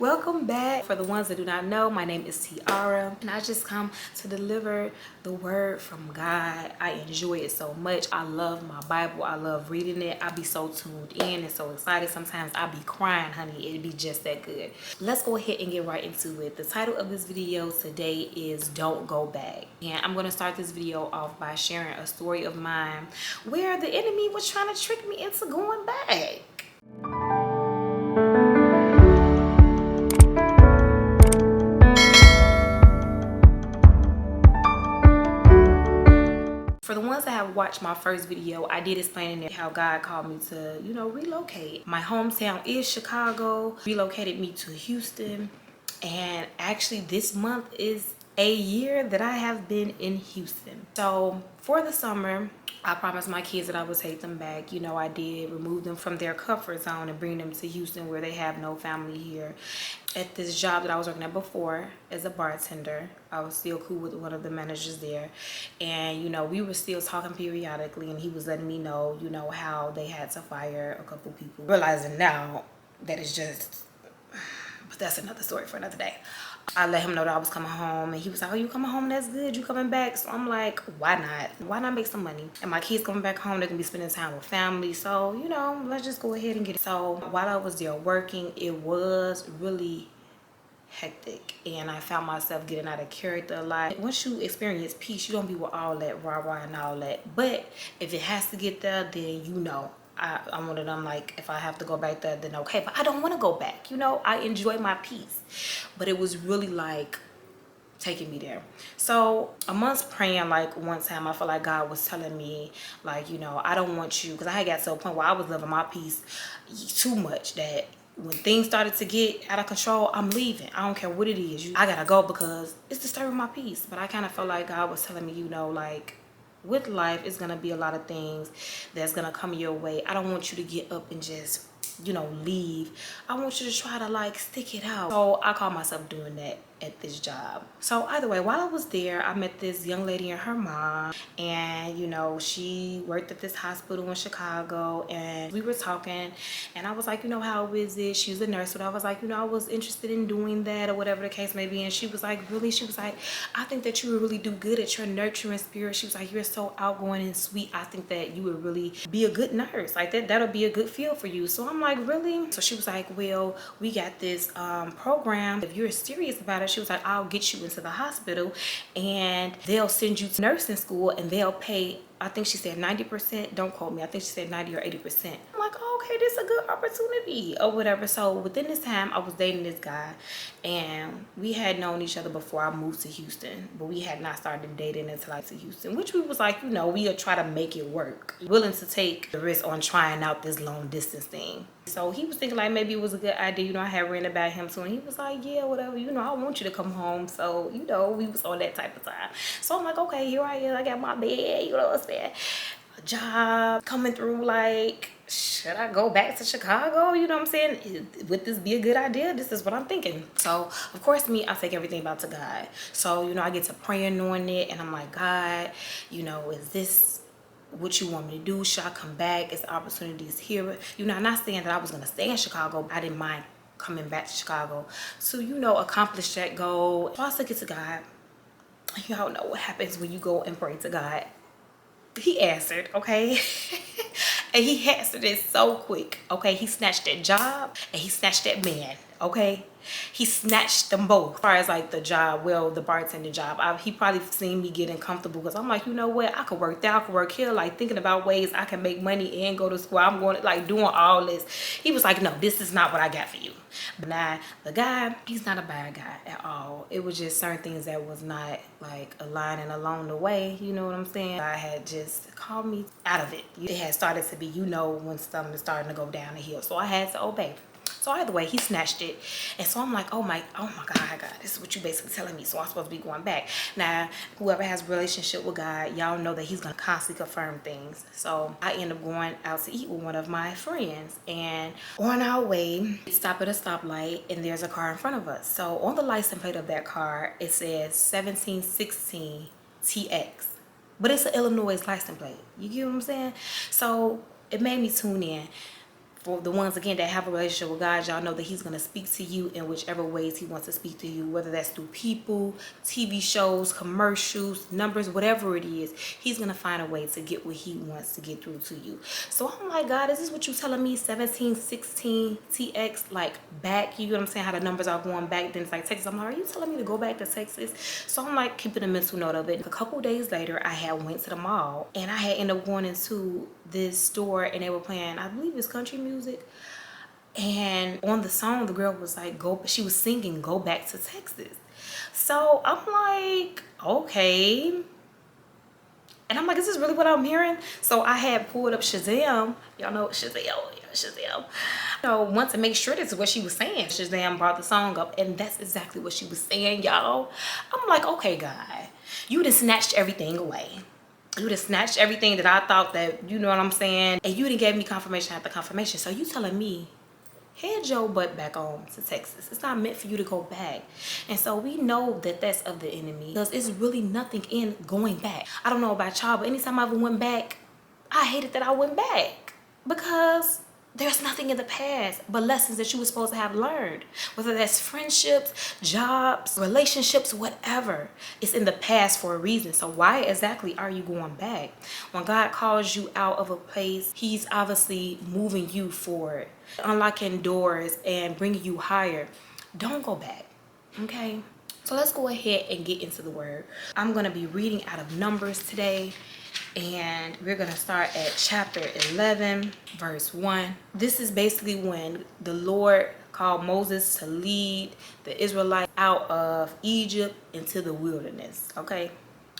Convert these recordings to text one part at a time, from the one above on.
Welcome back. For the ones that do not know, my name is Tiara and I just come to deliver the word from God. I enjoy it so much. I love my Bible. I love reading it. I be so tuned in and so excited. Sometimes I be crying, honey. It be just that good. Let's go ahead and get right into it. The title of this video today is Don't Go Back. And I'm going to start this video off by sharing a story of mine where the enemy was trying to trick me into going back. For the ones that have watched my first video, I did explain in there how God called me to, relocate. My hometown is Chicago, relocated me to Houston, and actually this month is a year that I have been in Houston. So for the summer, I promised my kids that I would take them back. I did remove them from their comfort zone and bring them to Houston where they have no family here. At this job that I was working at before as a bartender, I was still cool with one of the managers there. And, we were still talking periodically and he was letting me know, how they had to fire a couple people. Realizing now that it's just, but that's another story for another day. I let him know that I was coming home and he was like, oh, you coming home? That's good. You coming back? So I'm like, why not? Why not make some money? And my kids coming back home, they're gonna be spending time with family. So, let's just go ahead and get it. So while I was there working, it was really hectic and I found myself getting out of character a lot. Once you experience peace, you don't be with all that rah-rah and all that. But if it has to get there, then I'm one of them, like, if I have to go back there, then okay. But I don't want to go back. I enjoy my peace. But it was really like taking me there. So amongst praying, like one time I felt like God was telling me, like, I don't want you, because I had got to a point where I was loving my peace too much that when things started to get out of control, I'm leaving. I don't care what it is. I gotta go because it's disturbing my peace. But I kind of felt like God was telling me, like, with life, it's gonna be a lot of things that's gonna come your way. I don't want you to get up and just, leave. I want you to try to, like, stick it out. So I caught myself doing that at this job. So either way, while I was there, I met this young lady and her mom, and she worked at this hospital in Chicago, and we were talking, and I was like, how is it? She was a nurse, but I was like, I was interested in doing that or whatever the case may be. And she was like, really? She was like, I think that you would really do good at your nurturing spirit. She was like, you're so outgoing and sweet. I think that you would really be a good nurse. Like that'll be a good feel for you. So I'm like, really? So she was like, well, we got this program. If you're serious about it, she was like, I'll get you into the hospital and they'll send you to nursing school and they'll pay, I think she said 90%. Don't quote me. I think she said 90 or 80%. I'm like, oh, okay, this is a good opportunity or whatever. So within this time, I was dating this guy and we had known each other before I moved to Houston, but we had not started dating until I got to Houston, which we was like, we'll try to make it work. Willing to take the risk on trying out this long distance thing. So he was thinking like maybe it was a good idea. I had written about him too, and he was like, yeah, whatever, I want you to come home. So, we was on that type of time. So I'm like, okay, here I am. I got my bed, what I'm saying? A job coming through, like, should I go back to Chicago? What I'm saying? Would this be a good idea? This is what I'm thinking. So, of course, I take everything back to God. So, I get to praying on it, and I'm like, God, is this what you want me to do? Should I come back? Is the opportunities here? I'm not saying that I was going to stay in Chicago. I didn't mind coming back to Chicago to, accomplish that goal. So I took it to God. Y'all know what happens when you go and pray to God. He answered, okay? And he answered it so quick, okay? He snatched that job and he snatched that man, okay? He snatched them both. As far as like the job, the bartending job, he probably seen me getting comfortable because I'm like, you know what? I could work there, I could work here, like thinking about ways I can make money and go to school. I'm going like doing all this. He was like, no, this is not what I got for you. But now the guy, he's not a bad guy at all. It was just certain things that was not like aligning along the way. You know what I'm saying? I had just called me out of it. It had started to be, when something is starting to go down the hill. So I had to obey. So either way, he snatched it. And so I'm like, oh my God, this is what you basically telling me. So I'm supposed to be going back. Now, whoever has a relationship with God, y'all know that he's going to constantly confirm things. So I end up going out to eat with one of my friends. And on our way, we stop at a stoplight and there's a car in front of us. So on the license plate of that car, it says 1716 TX. But it's an Illinois license plate. You get what I'm saying? So it made me tune in. For the ones, again, that have a relationship with God, y'all know that he's going to speak to you in whichever ways he wants to speak to you, whether that's through people, TV shows, commercials, numbers, whatever it is. He's going to find a way to get what he wants to get through to you. So I'm like, God, is this what you telling me? 17, 16, TX, like back, you know what I'm saying? How the numbers are going back. Then it's like Texas. I'm like, are you telling me to go back to Texas? So I'm like keeping a mental note of it. A couple days later, I had went to the mall and I had ended up going into this store and they were playing, I believe it's country music, and on the song the girl was like, she was singing "Go Back to Texas." So I'm like, okay, and I'm like, is this really what I'm hearing? So I had pulled up Shazam. Y'all know Shazam. Shazam. So want to make sure this is what she was saying. Shazam brought the song up and that's exactly what she was saying, y'all. I'm like, okay, God, you done snatched everything away. You done snatched everything that I thought that, you know what I'm saying? And you done gave me confirmation after confirmation. So you telling me, head your butt back on to Texas. It's not meant for you to go back. And so we know that that's of the enemy because it's really nothing in going back. I don't know about y'all, but anytime I ever went back, I hated that I went back because there's nothing in the past but lessons that you were supposed to have learned. Whether that's friendships, jobs, relationships, whatever. It's in the past for a reason. So why exactly are you going back? When God calls you out of a place, he's obviously moving you forward, unlocking doors and bringing you higher. Don't go back, okay? So let's go ahead and get into the word. I'm going to be reading out of Numbers today. And we're going to start at chapter 11, verse 1. This is basically when the Lord called Moses to lead the Israelites out of Egypt into the wilderness, okay?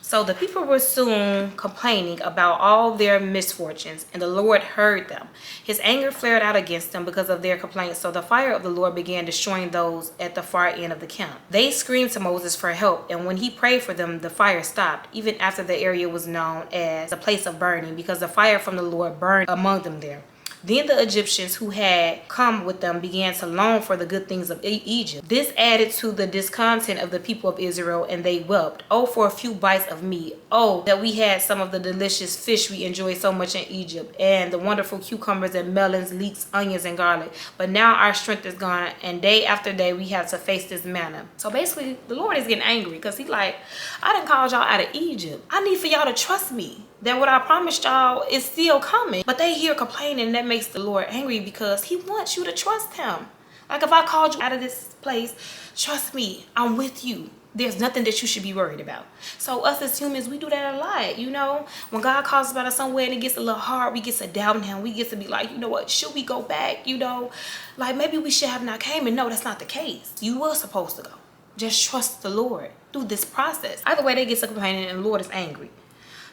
So the people were soon complaining about all their misfortunes, and the Lord heard them. His anger flared out against them because of their complaints. So the fire of the Lord began destroying those at the far end of the camp. They screamed to Moses for help, and when he prayed for them, the fire stopped, even after the area was known as the place of burning, because the fire from the Lord burned among them there. Then the Egyptians who had come with them began to long for the good things of Egypt. This added to the discontent of the people of Israel, and they wept. Oh, for a few bites of meat. Oh, that we had some of the delicious fish we enjoyed so much in Egypt, and the wonderful cucumbers and melons, leeks, onions, and garlic. But now our strength is gone, and day after day we have to face this manna. So basically, the Lord is getting angry because he's like, I done called y'all out of Egypt. I need for y'all to trust me. That what I promised y'all is still coming. But they hear complaining, and that makes the Lord angry because he wants you to trust him. Like if I called you out of this place, trust me, I'm with you. There's nothing that you should be worried about. So us as humans, we do that a lot, you know. When God calls us out of somewhere and it gets a little hard, we get to doubt him. We get to be like, you know what, should we go back? You know, like maybe we should have not came. And no, that's not the case. You were supposed to go. Just trust the Lord through this process. Either way, they get to complaining and the Lord is angry.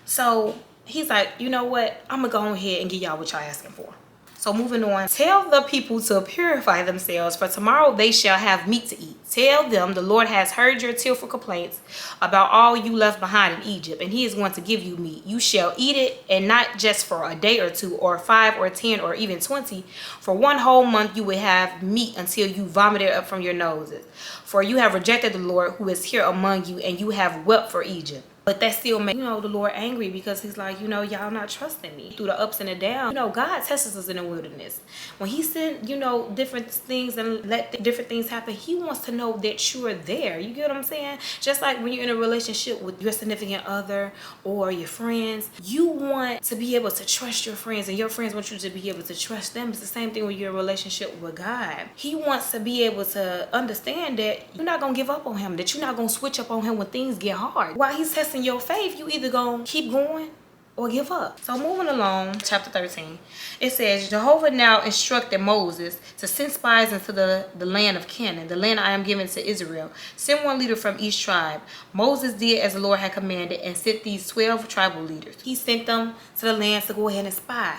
So he's like, you know what? I'm going to go ahead and give y'all what y'all asking for. So moving on. Tell the people to purify themselves, for tomorrow they shall have meat to eat. Tell them the Lord has heard your tearful complaints about all you left behind in Egypt, and he is going to give you meat. You shall eat it, and not just for a day or two, or 5 or 10 or even 20. For 1 whole month you will have meat until you vomit it up from your noses. For you have rejected the Lord who is here among you, and you have wept for Egypt. But that still makes, you know, the Lord angry because he's like, you know, y'all not trusting me. Through the ups and the downs, you know, God tests us in the wilderness. When he sent, you know, different things and let different things happen, he wants to know that you're there. You get what I'm saying? Just like when you're in a relationship with your significant other or your friends, you want to be able to trust your friends, and your friends want you to be able to trust them. It's the same thing when you're in a relationship with God. He wants to be able to understand that you're not going to give up on him, that you're not going to switch up on him when things get hard. While he's testing your faith, you either gonna keep going or give up. So moving along, chapter 13, it says, Jehovah now instructed Moses to send spies into the land of Canaan, the land I am giving to Israel. Send 1 leader from each tribe. Moses did as the Lord had commanded and sent these 12 tribal leaders. He sent them to the land to go ahead and spy,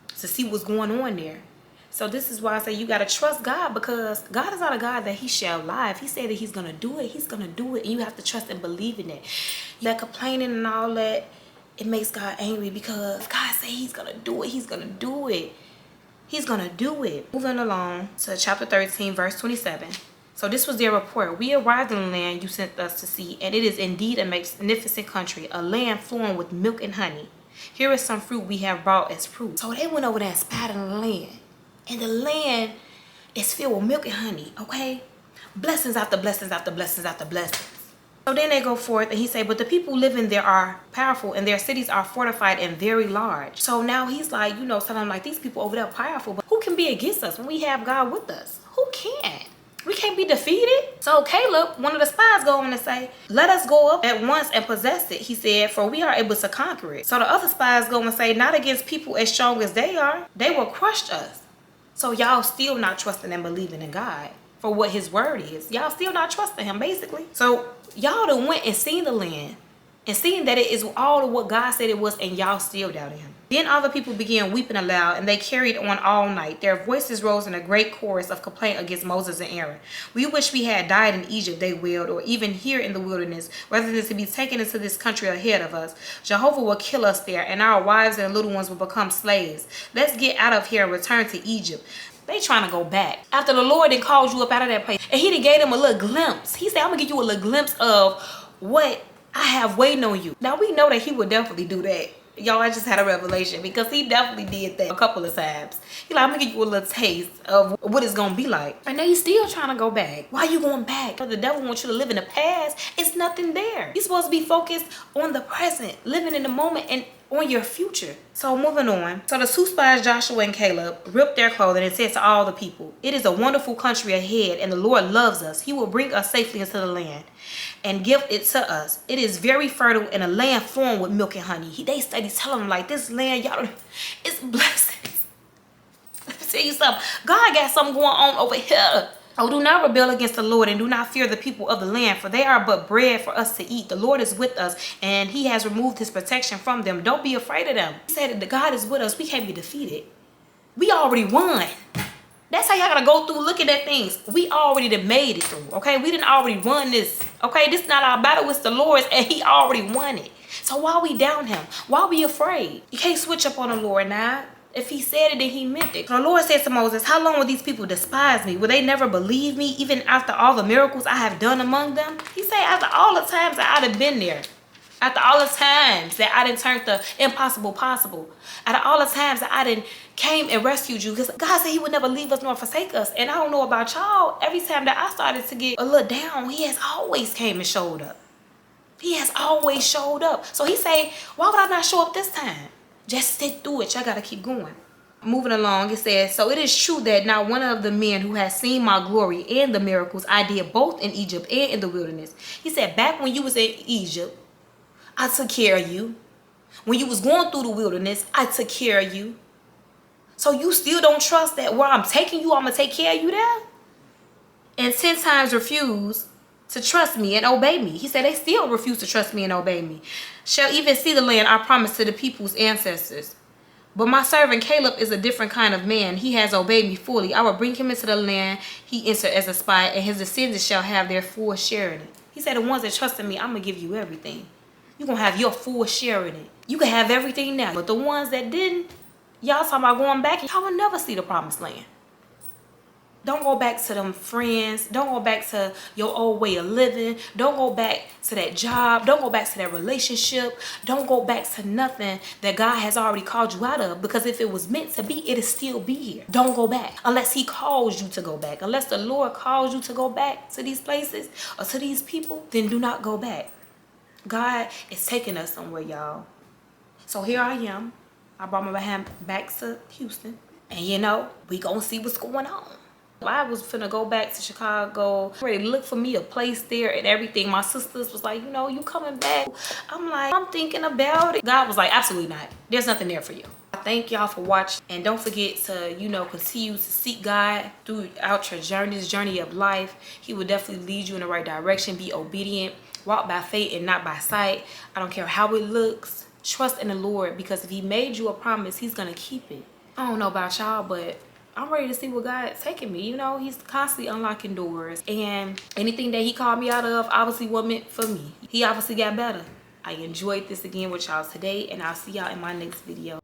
to see what's going on there. So this is why I say you got to trust God, because God is not a God that he shall lie. If he said that he's going to do it, he's going to do it. And you have to trust and believe in it. That complaining and all that, it makes God angry, because if God say he's going to do it, he's going to do it. He's going to do it. Moving along to chapter 13, verse 27. So this was their report. We arrived in the land you sent us to see, and it is indeed a magnificent country, a land flowing with milk and honey. Here is some fruit we have brought as proof. So they went over there and spied in the land. And the land is filled with milk and honey, okay? Blessings after blessings after blessings after blessings. So then they go forth and he say, but the people living there are powerful and their cities are fortified and very large. So now he's like, you know, telling them like, these people over there are powerful, but who can be against us when we have God with us? Who can? We can't be defeated. So Caleb, one of the spies, go on and say, let us go up at once and possess it. He said, for we are able to conquer it. So the other spies go and say, not against people as strong as they are. They will crush us. So y'all still not trusting and believing in God for what his word is. Y'all still not trusting him, basically. So y'all done went and seen the land and seen that it is all of what God said it was, and y'all still doubted him. Then all the people began weeping aloud, and they carried on all night. Their voices rose in a great chorus of complaint against Moses and Aaron. We wish we had died in Egypt, they wailed, or even here in the wilderness, rather than to be taken into this country ahead of us. Jehovah will kill us there, and our wives and little ones will become slaves. Let's get out of here and return to Egypt. They trying to go back after the Lord done called you up out of that place, and he done gave them a little glimpse. He said, I'm gonna give you a little glimpse of what I have waiting on you. Now we know that he would definitely do that. Y'all, I just had a revelation, because he definitely did that a couple of times. He like, I'm gonna give you a little taste of what it's gonna be like. And now you still trying to go back. Why you going back? The devil wants you to live in the past. It's nothing there. You're supposed to be focused on the present, living in the moment and on your future. So moving on. So the two spies, Joshua and Caleb, ripped their clothing and said to all the people, it is a wonderful country ahead, and the Lord loves us. He will bring us safely into the land and give it to us. It is very fertile and a land flowing with milk and honey. They study telling them like, this land, y'all, it's blessings. Let me tell you something. God got something going on over here. Oh, do not rebel against the Lord, and do not fear the people of the land, for they are but bread for us to eat. The Lord is with us, and he has removed his protection from them. Don't be afraid of them. He said that God is with us. We can't be defeated. We already won. That's how y'all gotta go through looking at things. We already done made it through, okay? We didn't already won this, okay? This is not our battle, it's the Lord's, and he already won it. So why we down him? Why we afraid? You can't switch up on the Lord now. If he said it, then he meant it. So the Lord said to Moses, how long will these people despise me? Will they never believe me, even after all the miracles I have done among them? He said, after all the times that I'd have been there, after all the times that I done turned the impossible possible, after all the times that I done came and rescued you, because God said he would never leave us nor forsake us. And I don't know about y'all, every time that I started to get a little down, he has always came and showed up. He has always showed up. So he say, why would I not show up this time? Just stick through it. Y'all gotta keep going. Moving along, it says, so it is true that not one of the men who has seen my glory and the miracles I did both in Egypt and in the wilderness. He said, back when you was in Egypt, I took care of you. When you was going through the wilderness, I took care of you. So you still don't trust that where I'm taking you, I'm gonna take care of you there? And 10 times refuse to trust me and obey me. He said they still refuse to trust me and obey me. Shall even see the land I promised to the people's ancestors. But my servant Caleb is a different kind of man. He has obeyed me fully. I will bring him into the land he entered as a spy, and his descendants shall have their full share in it. He said the ones that trust in me, I'm gonna give you everything. You're gonna have your full share in it. You can have everything now. But the ones that didn't, y'all talking about going back, y'all will never see the promised land. Don't go back to them friends. Don't go back to your old way of living. Don't go back to that job. Don't go back to that relationship. Don't go back to nothing that God has already called you out of. Because if it was meant to be, it'll still be here. Don't go back unless he calls you to go back. Unless the Lord calls you to go back to these places or to these people, then do not go back. God is taking us somewhere, y'all. So here I am. I brought my hand back to Houston. And you know, we gonna see what's going on. I was finna go back to Chicago, ready to look for me a place there and everything. My sisters was like, you know, you coming back? I'm like, I'm thinking about it. God was like, absolutely not. There's nothing there for you. Thank y'all for watching, and don't forget to, you know, continue to seek God throughout your journey, this journey of life. He will definitely lead you in the right direction. Be obedient, walk by faith and not by sight. I don't care how it looks. Trust in the Lord, because if he made you a promise, he's gonna keep it. I don't know about y'all, but I'm ready to see what God's taking me. You know, he's constantly unlocking doors, and anything that he called me out of obviously wasn't meant for me. He obviously got better. I enjoyed this again with y'all today, and I'll see y'all in my next video.